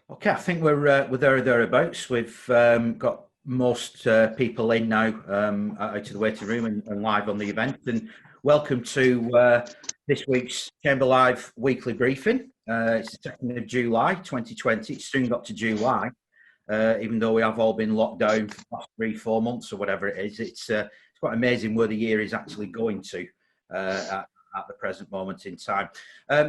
Okay, I think we're there or thereabouts. We've got most people in now out of the waiting room and live on the event. And welcome to this week's Chamber Live weekly briefing. It's the 2nd of July 2020. It's soon got to July, even though we have all been locked down for the last 3-4 months or whatever it is. It's quite amazing where the year is actually going to at the present moment in time.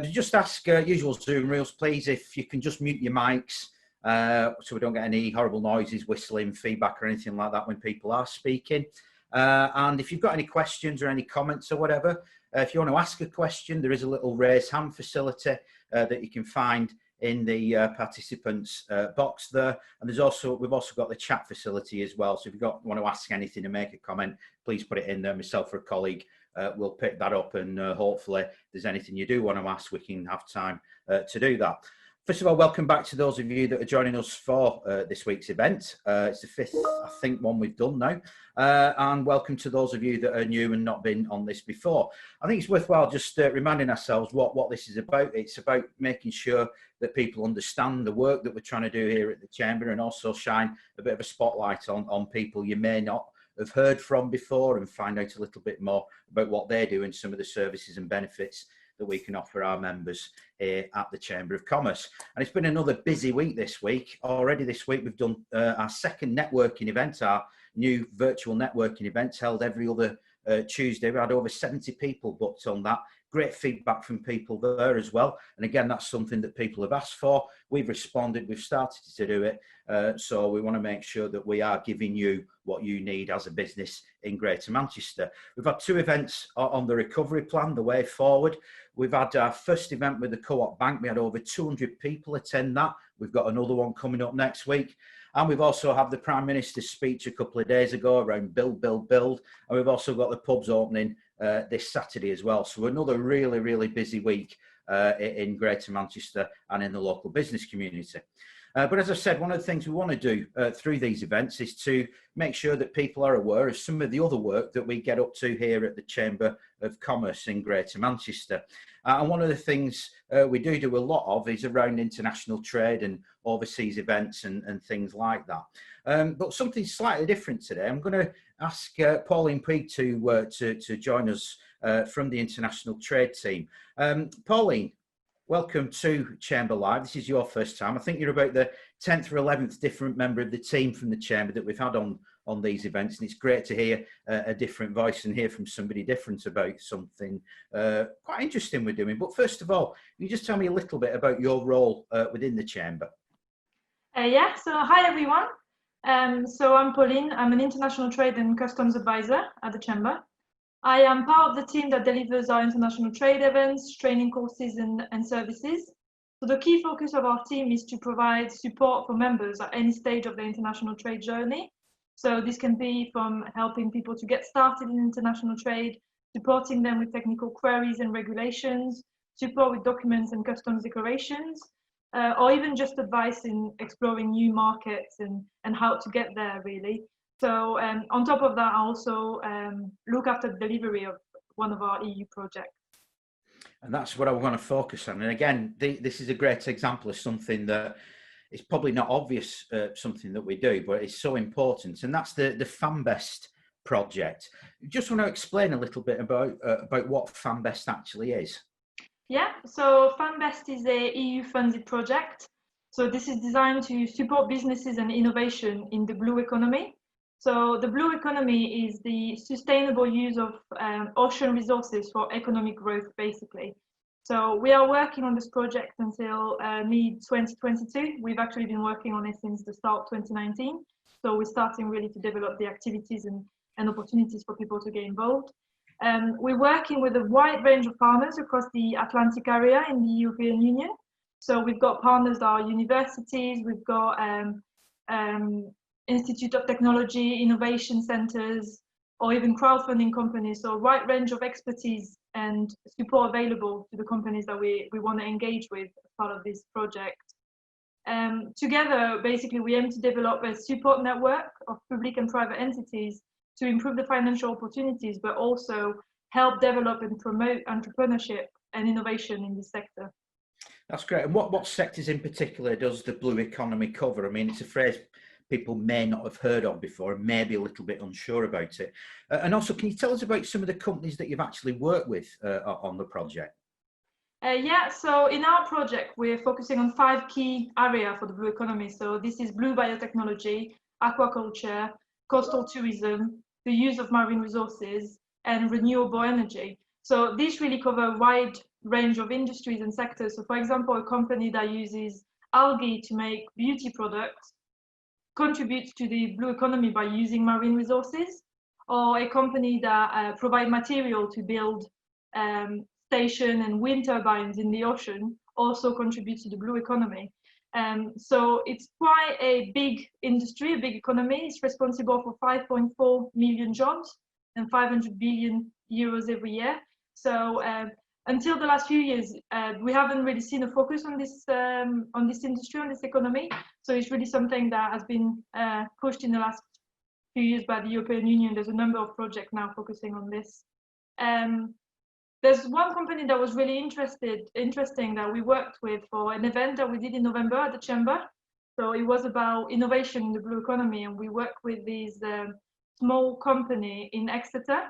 Just ask usual Zoom rules, please, if you can just mute your mics so we don't get any horrible noises, whistling, feedback or anything like that when people are speaking. And if you've got any questions or any comments or whatever, if you want to ask a question, there is a little raise hand facility that you can find in the participants box there. And we've also got the chat facility as well. So if you want to ask anything and make a comment, please put it in there. Myself or a colleague we'll pick that up, and hopefully if there's anything you do want to ask, we can have time to do that. First of all, welcome back to those of you that are joining us for this week's event. It's the 5th, I think, one we've done now. And welcome to those of you that are new and not been on this before. I think it's worthwhile just reminding ourselves what this is about. It's about making sure that people understand the work that we're trying to do here at the Chamber, and also shine a bit of a spotlight on people you may not have heard from before, and find out a little bit more about what they do and some of the services and benefits that we can offer our members here at the Chamber of Commerce. And it's been another busy week this week. Already this week we've done our second networking event, our new virtual networking events held every other Tuesday. We had over 70 people booked on that. Great feedback from people there as well. And again, that's something that people have asked for. We've responded, we've started to do it. So we want to make sure that we are giving you what you need as a business in Greater Manchester. We've had 2 events on the recovery plan, the way forward. We've had our first event with the Co-op Bank. We had over 200 people attend that. We've got another one coming up next week. And we've also had the Prime Minister's speech a couple of days ago around build, build, build. And we've also got the pubs opening this Saturday as well. So another really, really busy week in Greater Manchester and in the local business community. But as I said, one of the things we want to do through these events is to make sure that people are aware of some of the other work that we get up to here at the Chamber of Commerce in Greater Manchester. And one of the things we do a lot of is around international trade and overseas events and things like that. But something slightly different today. I'm going to ask Pauline Puig to join us from the international trade team. Pauline, welcome to Chamber Live. This is your first time. I think you're about the 10th or 11th different member of the team from the Chamber that we've had on these events. And it's great to hear a different voice and hear from somebody different about something quite interesting we're doing. But first of all, can you just tell me a little bit about your role within the Chamber? Yeah, so hi everyone. So I'm Pauline. I'm an international trade and customs advisor at the Chamber. I am part of the team that delivers our international trade events, training courses and services. So the key focus of our team is to provide support for members at any stage of the international trade journey. So this can be from helping people to get started in international trade, supporting them with technical queries and regulations, support with documents and customs declarations, or even just advice in exploring new markets and how to get there, really. So on top of that, I also look after the delivery of one of our EU projects. And that's what I want to focus on. And again, this is a great example of something that is probably not obvious, something that we do, but it's so important. And that's the FanBest project. Just want to explain a little bit about what FanBest actually is. Yeah, so FanBest is a EU-funded project. So this is designed to support businesses and innovation in the blue economy. So the blue economy is the sustainable use of ocean resources for economic growth, basically. So we are working on this project until mid-2022. We've actually been working on it since the start of 2019. So we're starting really to develop the activities and opportunities for people to get involved. We're working with a wide range of partners across the Atlantic area in the European Union. So we've got partners that are universities, we've got Institute of Technology, innovation centers, or even crowdfunding companies. So a wide range of expertise and support available to the companies that we want to engage with as part of this project. Together, basically, we aim to develop a support network of public and private entities to improve the financial opportunities, but also help develop and promote entrepreneurship and innovation in this sector. That's great. And what sectors in particular does the blue economy cover? I mean, it's a phrase people may not have heard of before and may be a little bit unsure about it. And also, can you tell us about some of the companies that you've actually worked with on the project? Yeah, so in our project, we're focusing on 5 key areas for the blue economy. So this is blue biotechnology, aquaculture, coastal tourism, the use of marine resources, and renewable energy. So these really cover a wide range of industries and sectors. So for example, a company that uses algae to make beauty products contributes to the blue economy by using marine resources, or a company that provide material to build station and wind turbines in the ocean also contributes to the blue economy. So it's quite a big industry, a big economy. It's responsible for 5.4 million jobs and 500 billion euros every year. So until the last few years, we haven't really seen a focus on this industry, on this economy. So it's really something that has been pushed in the last few years by the European Union. There's a number of projects now focusing on this. There's one company that was really interesting that we worked with for an event that we did in November at the Chamber. So it was about innovation in the blue economy, and we worked with this small company in Exeter.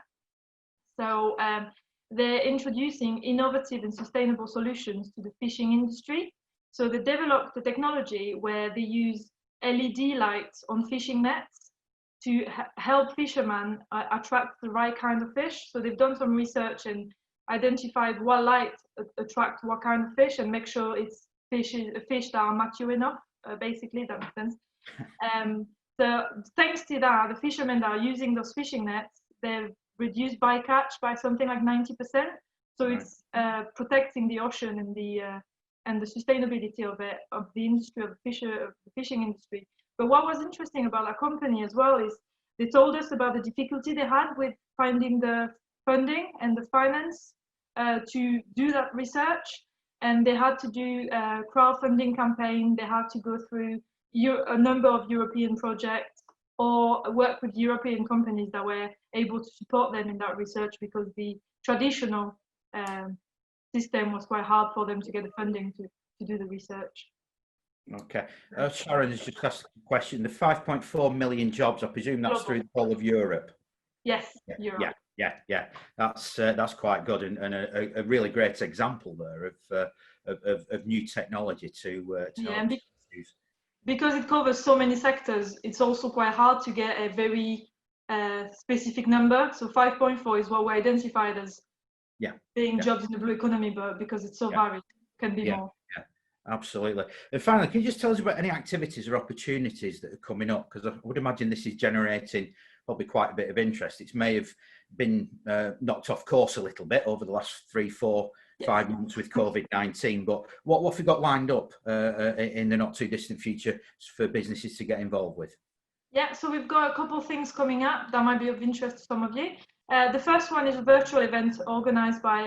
So they're introducing innovative and sustainable solutions to the fishing industry. So they developed a technology where they use LED lights on fishing nets to help fishermen attract the right kind of fish. So they've done some research and identified what light attract what kind of fish, and make sure it's fish that are mature enough. Basically, that makes sense. So thanks to that, the fishermen that are using those fishing nets, they've reduced bycatch by something like 90%. So it's protecting the ocean and the sustainability of the industry of the fishing industry. But what was interesting about our company as well is they told us about the difficulty they had with finding the funding and the finance to do that research, and they had to do a crowdfunding campaign. They had to go through a number of European projects or work with European companies that were able to support them in that research, because the traditional system was quite hard for them to get the funding to do the research. Okay. Sharon has just asked a question. The 5.4 million jobs, I presume that's through the whole of Europe? Yes, Europe. Yeah. That's quite good, and a really great example there of new technology to help use. Because it covers so many sectors, it's also quite hard to get a very specific number. So 5.4 is what we identified as being jobs in the blue economy, but because it's so varied, it can be more. Yeah, absolutely. And finally, can you just tell us about any activities or opportunities that are coming up? Because I would imagine this is generating probably quite a bit of interest. It may have been knocked off course a little bit over the last 3, 4, 5 months with COVID-19, but what have we got lined up in the not too distant future for businesses to get involved with? Yeah, so we've got a couple of things coming up that might be of interest to some of you. The first one is a virtual event organized by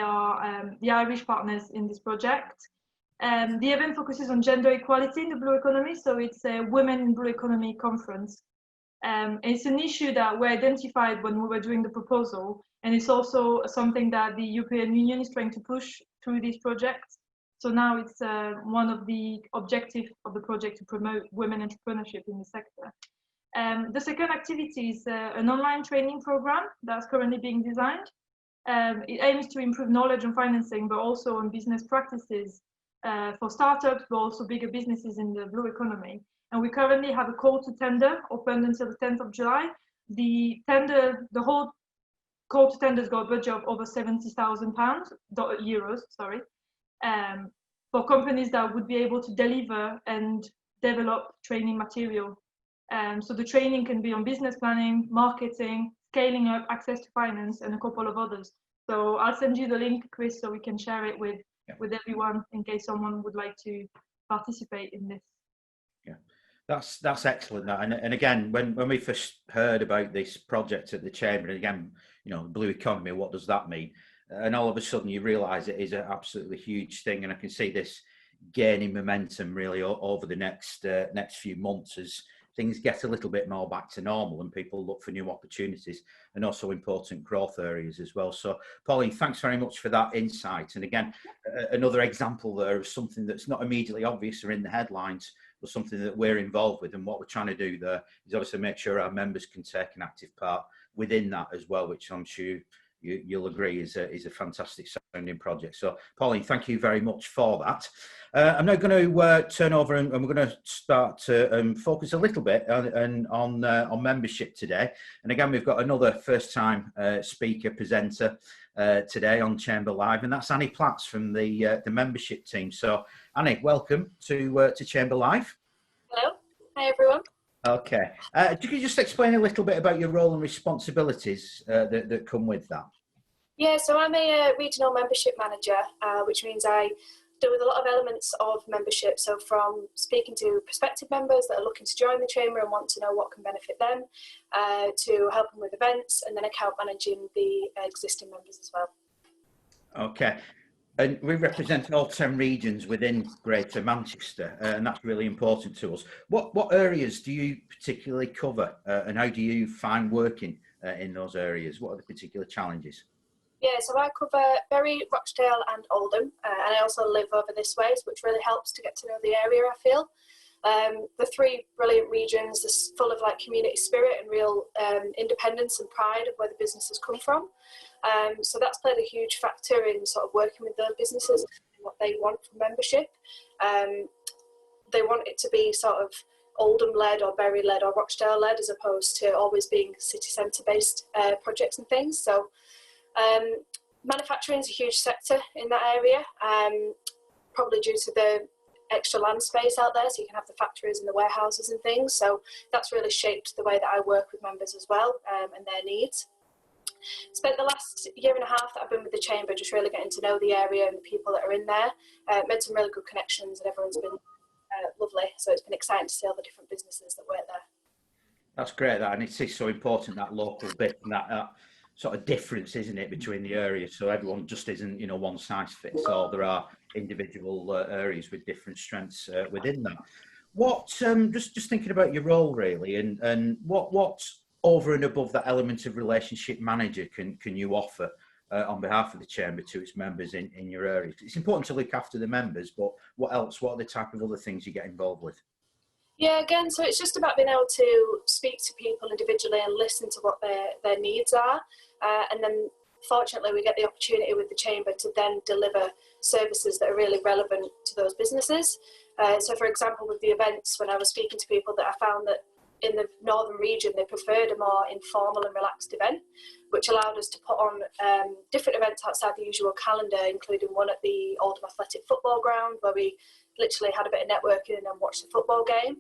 the Irish partners in this project. The event focuses on gender equality in the blue economy, so it's a Women in Blue Economy conference. It's an issue that we identified when we were doing the proposal, and it's also something that the European Union is trying to push through these projects. So now it's one of the objectives of the project to promote women entrepreneurship in the sector. The second activity is an online training program that's currently being designed. It aims to improve knowledge on financing, but also on business practices for startups, but also bigger businesses in the blue economy. And we currently have a call to tender open until the 10th of July. The whole call to tender has got a budget of over €70,000, sorry, for companies that would be able to deliver and develop training material. So the training can be on business planning, marketing, scaling up, access to finance, and a couple of others. So I'll send you the link, Chris, so we can share it with everyone in case someone would like to participate in this. Yeah, that's excellent. And again, when we first heard about this project at the Chamber, and again, blue economy, what does that mean? And all of a sudden you realise it is an absolutely huge thing, and I can see this gaining momentum really over the next few months things get a little bit more back to normal and people look for new opportunities and also important growth areas as well. So, Pauline, thanks very much for that insight. And again, another example there of something that's not immediately obvious or in the headlines, but something that we're involved with. And what we're trying to do there is obviously make sure our members can take an active part within that as well, which I'm sure you'll agree is a fantastic sounding project. So, Pauline, thank you very much for that. I'm now going to turn over and we're going to start to focus a little bit on membership today. And again, we've got another first-time speaker presenter today on Chamber Live, and that's Annie Platts from the membership team. So, Annie, welcome to Chamber Live. Hello. Hi, everyone. Okay. Could you just explain a little bit about your role and responsibilities that come with that? Yeah, so I'm a regional membership manager, which means I deal with a lot of elements of membership. So from speaking to prospective members that are looking to join the Chamber and want to know what can benefit them, to helping with events, and then account managing the existing members as well. Okay. And we represent all 10 regions within Greater Manchester, and that's really important to us. What areas do you particularly cover, and how do you find working in those areas? What are the particular challenges? Yeah, so I cover Bury, Rochdale and Oldham, and I also live over this way, which really helps to get to know the area, I feel. The three brilliant regions are full of like community spirit and real independence and pride of where the businesses come from. So that's played a huge factor in sort of working with those businesses and what they want from membership. They want it to be sort of Oldham-led or Bury-led or Rochdale-led, as opposed to always being city centre-based projects and things. So manufacturing is a huge sector in that area, probably due to the extra land space out there, so you can have the factories and the warehouses and things. So that's really shaped the way that I work with members as well, and their needs. Spent the last year and a half that I've been with the Chamber just really getting to know the area and the people that are in there. Made some really good connections, and everyone's been lovely. So it's been exciting to see all the different businesses that work there. That's great, that, and it is so important, that local bit and that sort of difference, isn't it, between the areas? So everyone just isn't, you know, one size fits all. There are individual areas with different strengths within that. What just thinking about your role really, and what over and above that element of relationship manager can you offer on behalf of the Chamber to its members in your area? It's important to look after the members, but what else? What are the type of other things you get involved with? Yeah, again, so it's just about being able to speak to people individually and listen to what their needs are. And then fortunately we get the opportunity with the Chamber to then deliver services that are really relevant to those businesses. So for example, with the events, when I was speaking to people, that I found that in the northern region, they preferred a more informal and relaxed event, which allowed us to put on different events outside the usual calendar, including one at the Oldham Athletic Football Ground, where we literally had a bit of networking and then watched the football game.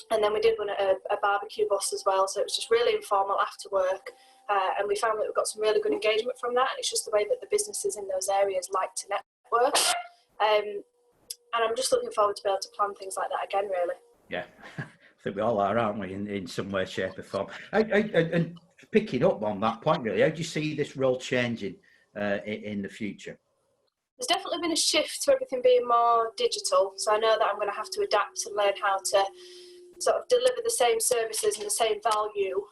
And then we did one at a barbecue bus as well, so it was just really informal after work. And we found that we got some really good engagement from that, and it's just the way that the businesses in those areas like to network. And I'm just looking forward to be able to plan things like that again, really. Yeah, I think we all are, aren't we, in some way, shape or form. And picking up on that point, really, how do you see this role changing in the future? There's definitely been a shift to everything being more digital, so I know that I'm going to have to adapt and learn how to sort of deliver the same services and the same value,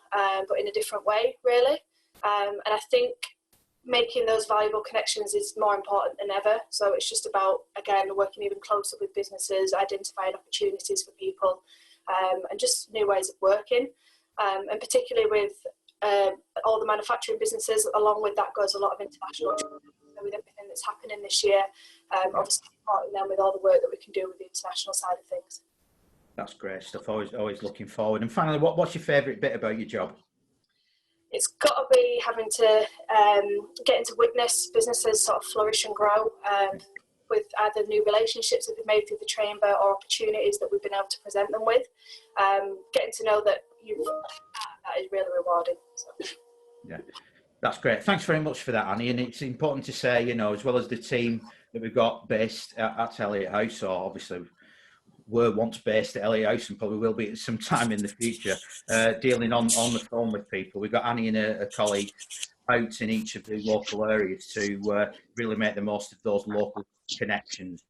but in a different way, really. And I think making those valuable connections is more important than ever. So it's just about, again, working even closer with businesses, identifying opportunities for people, and just new ways of working. And particularly with all the manufacturing businesses, along with that goes a lot of international trade. So with everything that's happening this year, obviously supporting them with all the work that we can do with the international side of things. That's great stuff. Always looking forward. And finally, what's your favourite bit about your job? It's got to be having to getting to witness businesses sort of flourish and grow with either new relationships that we've made through the Chamber or opportunities that we've been able to present them with. Getting to know that that is really rewarding. So. Yeah, that's great. Thanks very much for that, Annie. And it's important to say, you know, as well as the team that we've got based at Elliott House, or obviously were once based at Elliott House and probably will be at some time in the future, dealing on the phone with people. We've got Annie and a colleague out in each of the local areas to really make the most of those local connections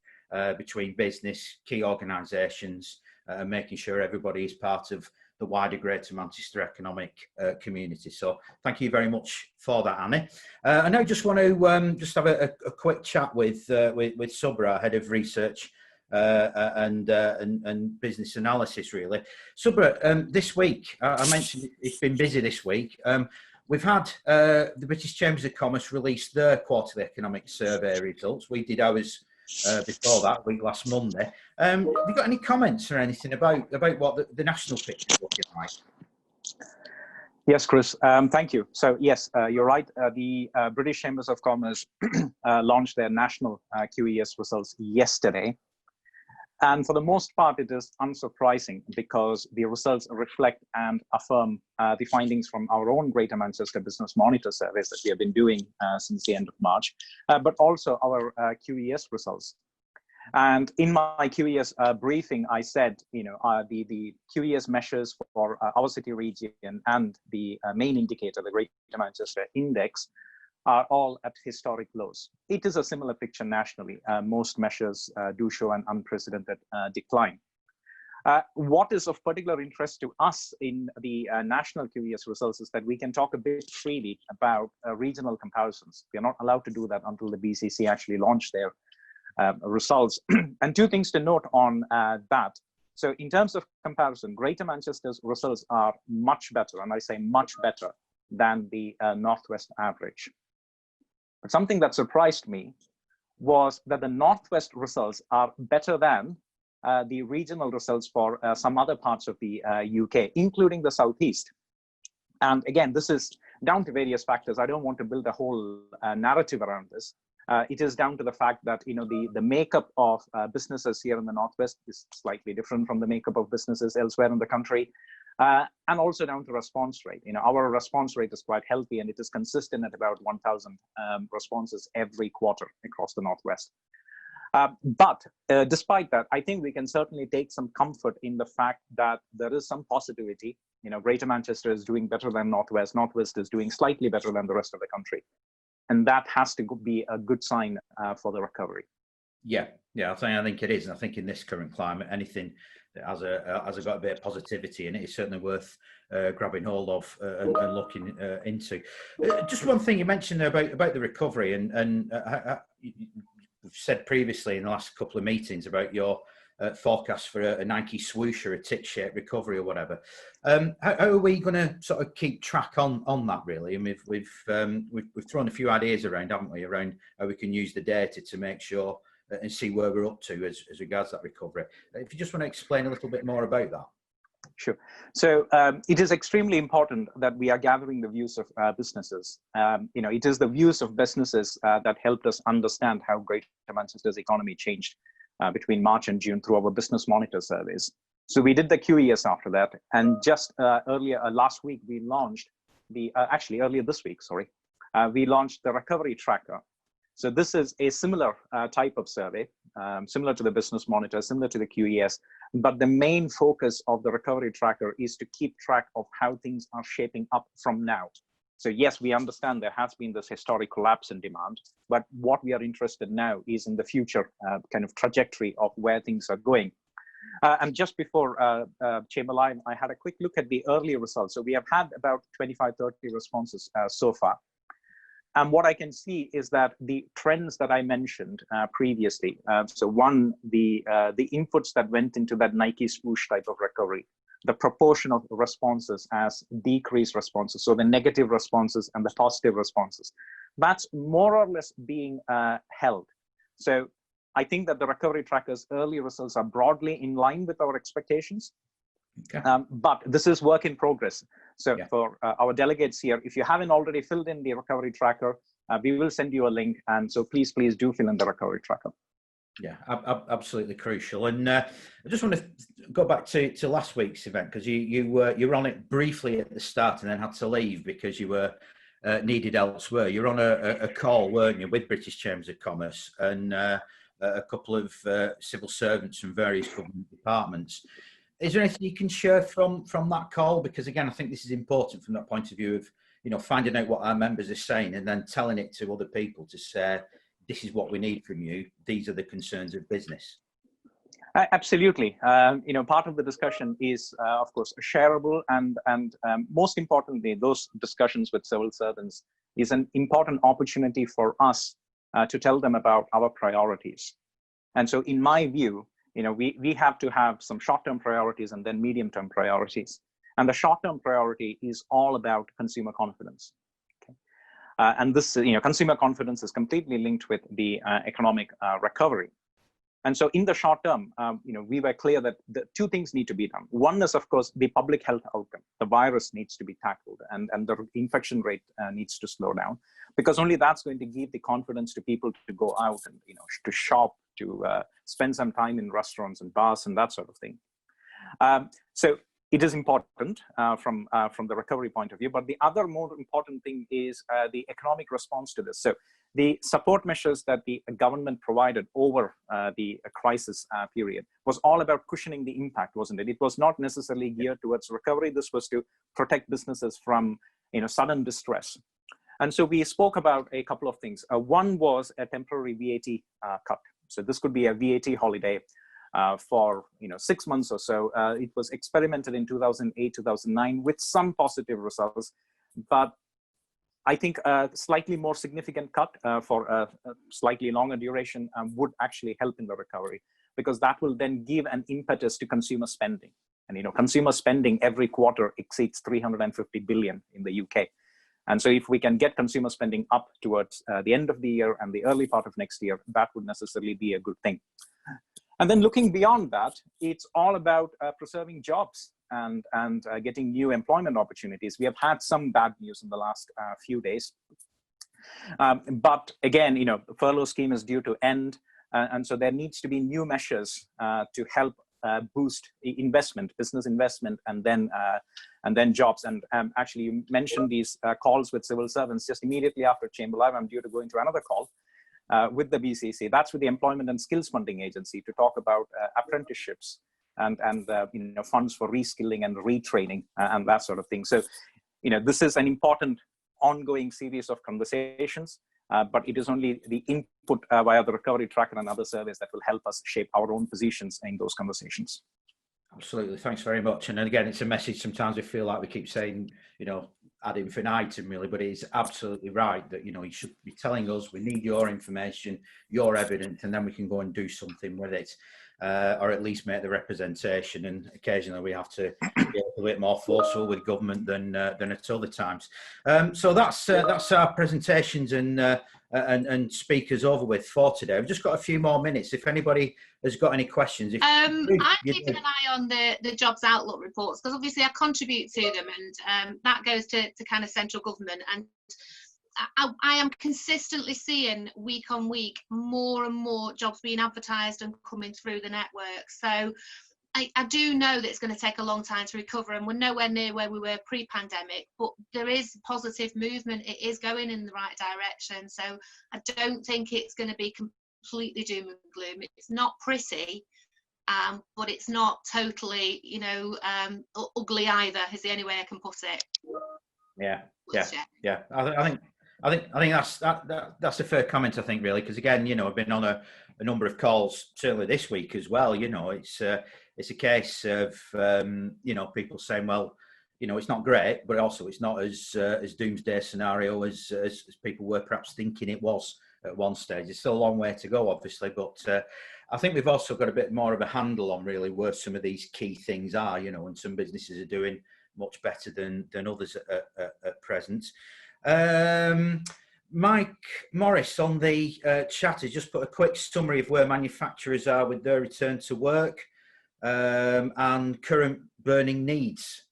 between business, key organisations, and making sure everybody is part of the wider Greater Manchester economic community. So thank you very much for that, Annie. I now just want to just have a quick chat with Subra, head of research and business analysis, really. Subra, this week, I mentioned it's been busy this week. We've had the British Chambers of Commerce release their quarterly economic survey results. We did ours before that week, last Monday. Have you got any comments or anything about what the national picture is looking like? Yes, Chris, thank you. So yes, you're right. The British Chambers of Commerce launched their national QES results yesterday. And for the most part, it is unsurprising because the results reflect and affirm the findings from our own Greater Manchester Business Monitor surveys that we have been doing since the end of March, but also our QES results. And in my QES briefing, I said, the QES measures for our city region and the main indicator, the Greater Manchester Index, are all at historic lows. It is a similar picture nationally. Most measures do show an unprecedented decline. What is of particular interest to us in the national QES results is that we can talk a bit freely about regional comparisons. We are not allowed to do that until the BCC actually launched their results. And two things to note on that. So in terms of comparison, Greater Manchester's results are much better, and I say much better, than the Northwest average. But something that surprised me was that the Northwest results are better than the regional results for some other parts of the UK, including the Southeast. And again, this is down to various factors. I don't want to build a whole narrative around this. It is down to the fact that the makeup of businesses here in the Northwest is slightly different from the makeup of businesses elsewhere in the country. And also down to response rate. Our response rate is quite healthy, and it is consistent at about 1,000 responses every quarter across the Northwest. But despite that, I think we can certainly take some comfort in the fact that there is some positivity. Greater Manchester is doing better than Northwest. Northwest is doing slightly better than the rest of the country. And that has to be a good sign for the recovery. Yeah, I think it is. And I think in this current climate, anything that has got a bit of positivity in it is certainly worth grabbing hold of and looking into. Just one thing you mentioned about the recovery, and we've said previously in the last couple of meetings about your forecast for a Nike swoosh or a tick-shaped recovery or whatever. How are we going to sort of keep track on that, really? And we've thrown a few ideas around, haven't we, around how we can use the data to make sure and see where we're up to as regards that recovery. If you just want to explain a little bit more about that. Sure. So it is extremely important that we are gathering the views of businesses. It is the views of businesses that helped us understand how Greater Manchester's economy changed between March and June through our business monitor surveys. So we did the QES after that, and just earlier last week we launched earlier this week, we launched the recovery tracker. So this is a similar type of survey, similar to the business monitor, similar to the QES, but the main focus of the recovery tracker is to keep track of how things are shaping up from now. So yes, we understand there has been this historic collapse in demand, but what we are interested in now is in the future kind of trajectory of where things are going. And just before Chamberlain, I had a quick look at the earlier results. So we have had about 25, 30 responses so far. And what I can see is that the trends that I mentioned previously, so one, the inputs that went into that Nike swoosh type of recovery, the proportion of responses as decreased responses, so the negative responses and the positive responses, that's more or less being held. So I think that the recovery tracker's early results are broadly in line with our expectations. Okay. But this is work in progress. So for our delegates here, if you haven't already filled in the recovery tracker, we will send you a link. And so please do fill in the recovery tracker. Yeah, absolutely crucial. And I just want to go back to last week's event, because you were on it briefly at the start and then had to leave because you were needed elsewhere. You're on a call, weren't you, with British Chambers of Commerce and a couple of civil servants from various government departments. Is there anything you can share from that call? Because again, I think this is important from that point of view of finding out what our members are saying and then telling it to other people to say, this is what we need from you. These are the concerns of business. Absolutely. Part of the discussion is, of course, shareable, and most importantly, those discussions with civil servants is an important opportunity for us to tell them about our priorities. And so, in my view, we have to have some short-term priorities and then medium-term priorities. And the short-term priority is all about consumer confidence. Okay? And this, consumer confidence is completely linked with the economic recovery. And so in the short term, we were clear that the two things need to be done. One is, of course, the public health outcome. The virus needs to be tackled, and the infection rate needs to slow down, because only that's going to give the confidence to people to go out and, to shop, to spend some time in restaurants and bars and that sort of thing. So it is important from the recovery point of view. But the other more important thing is the economic response to this. So the support measures that the government provided over the crisis period was all about cushioning the impact, wasn't it? It was not necessarily geared towards recovery. This was to protect businesses from sudden distress. And so we spoke about a couple of things. One was a temporary VAT cut. So this could be a VAT holiday for 6 months or so. It was experimented in 2008, 2009 with some positive results, but I think a slightly more significant cut for a slightly longer duration would actually help in the recovery, because that will then give an impetus to consumer spending. And consumer spending every quarter exceeds 350 billion in the UK. And so if we can get consumer spending up towards the end of the year and the early part of next year, that would necessarily be a good thing. And then looking beyond that, it's all about preserving jobs and getting new employment opportunities. We have had some bad news in the last few days. But again, the furlough scheme is due to end. And so there needs to be new measures to help boost investment, business investment, and then jobs. And actually, you mentioned these calls with civil servants just immediately after Chamber Live. I'm due to go into another call with the BCC. That's with the Employment and Skills Funding Agency to talk about apprenticeships and funds for reskilling and retraining and that sort of thing. So, this is an important ongoing series of conversations, but it is only the input via the recovery tracker and other surveys that will help us shape our own positions in those conversations. Absolutely. Thanks very much. And again, it's a message sometimes we feel like we keep saying, ad infinitum really, but it's absolutely right that, you should be telling us we need your information, your evidence, and then we can go and do something with it. Or at least make the representation, and occasionally we have to be a little bit more forceful with government than at other times. So that's our presentations and speakers over with for today. We've just got a few more minutes. If anybody has got any questions, I'm keeping an eye on the Jobs Outlook reports, because obviously I contribute to them, and that goes to kind of central government, and I am consistently seeing week on week more and more jobs being advertised and coming through the network. So I do know that it's going to take a long time to recover, and we're nowhere near where we were pre-pandemic, but there is positive movement. It is going in the right direction. So I don't think it's going to be completely doom and gloom. It's not pretty, but it's not totally, ugly either, is the only way I can put it. Yeah. I think that's a fair comment, I think, really, because again, I've been on a number of calls certainly this week as well. It's a case of people saying, well, it's not great, but also it's not as doomsday scenario as people were perhaps thinking it was at one stage. It's still a long way to go, obviously, but I think we've also got a bit more of a handle on really where some of these key things are, and some businesses are doing much better than others at present. Mike Morris on the chat has just put a quick summary of where manufacturers are with their return to work and current burning needs.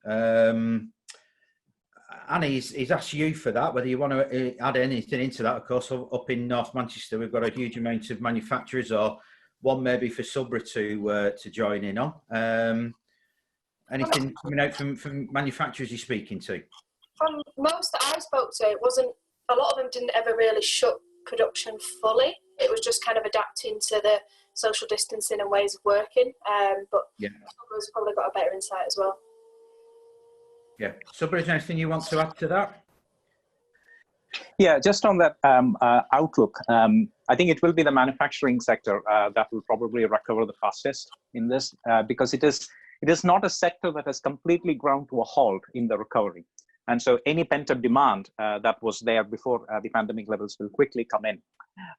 Annie, he's asked you for that, whether you want to add anything into that. Of course, up in North Manchester, we've got a huge amount of manufacturers, or one maybe for Subra to join in on. Anything coming out from manufacturers you're speaking to? From most that I spoke to, a lot of them didn't ever really shut production fully. It was just kind of adapting to the social distancing and ways of working. But yeah, Subra's probably got a better insight as well. Yeah. Subra, is there anything you want to add to that? Yeah, just on that outlook, I think it will be the manufacturing sector that will probably recover the fastest in this, because it is not a sector that has completely ground to a halt in the recovery. And so any pent-up demand that was there before the pandemic levels will quickly come in.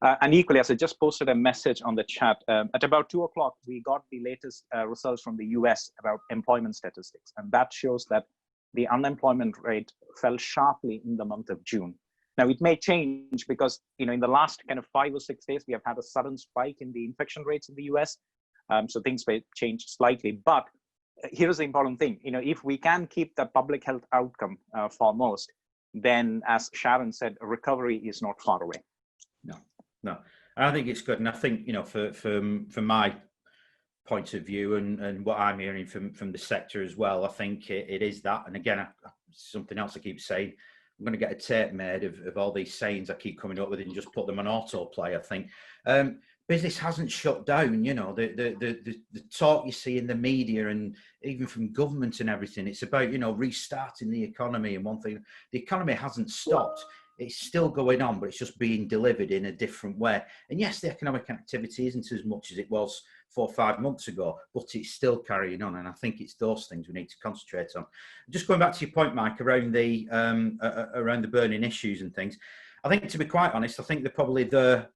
And equally, as I just posted a message on the chat, at about 2 o'clock, we got the latest results from the US about employment statistics. And that shows that the unemployment rate fell sharply in the month of June. Now, it may change because, in the last kind of 5 or 6 days, we have had a sudden spike in the infection rates in the US. So things may change slightly. But here's the important thing. If we can keep the public health outcome foremost, then, as Sharon said, recovery is not far away. No, I think it's good. And I think, from my point of view and what I'm hearing from the sector as well, I think it is that. And again, something else I keep saying, I'm going to get a tape made of all these sayings I keep coming up with and just put them on autoplay. I think business hasn't shut down. The talk you see in the media and even from government and everything, it's about, restarting the economy. And one thing, the economy hasn't stopped. It's still going on, but it's just being delivered in a different way. And yes, the economic activity isn't as much as it was 4 or 5 months ago, but it's still carrying on. And I think it's those things we need to concentrate on. Just going back to your point, Mike, around the burning issues and things. I think, to be quite honest, I think they're probably the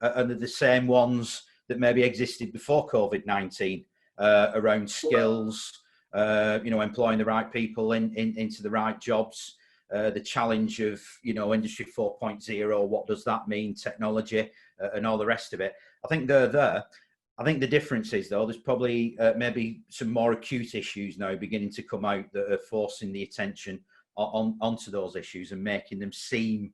same ones that maybe existed before COVID-19, around skills, employing the right people into the right jobs. The challenge of, Industry 4.0, what does that mean, technology, and all the rest of it. I think they're there. I think the difference is, though, there's probably maybe some more acute issues now beginning to come out that are forcing the attention onto those issues and making them seem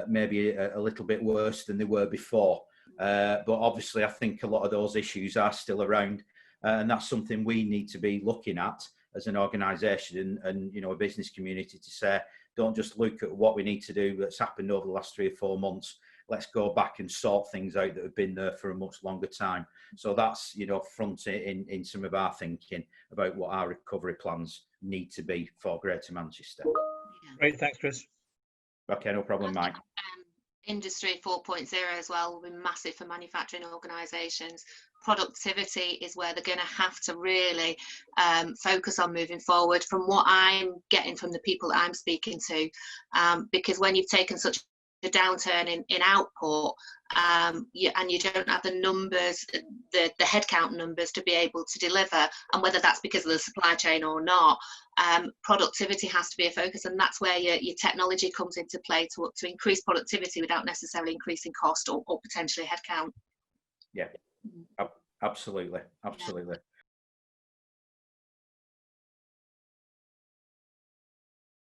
maybe a little bit worse than they were before. But obviously, I think a lot of those issues are still around, and that's something we need to be looking at as an organisation and a business community, to say, don't just look at what we need to do that's happened over the last 3 or 4 months. Let's go back and sort things out that have been there for a much longer time. So that's, front in some of our thinking about what our recovery plans need to be for Greater Manchester. Great, thanks, Chris. Okay, no problem, Mike. Industry 4.0 as well will be massive for manufacturing organisations. Productivity is where they're going to have to really focus on moving forward, from what I'm getting from the people that I'm speaking to, because when you've taken such a downturn in output, and you don't have the numbers, the headcount numbers to be able to deliver, and whether that's because of the supply chain or not, productivity has to be a focus, and that's where your technology comes into play to increase productivity without necessarily increasing cost or potentially headcount. Yeah, absolutely.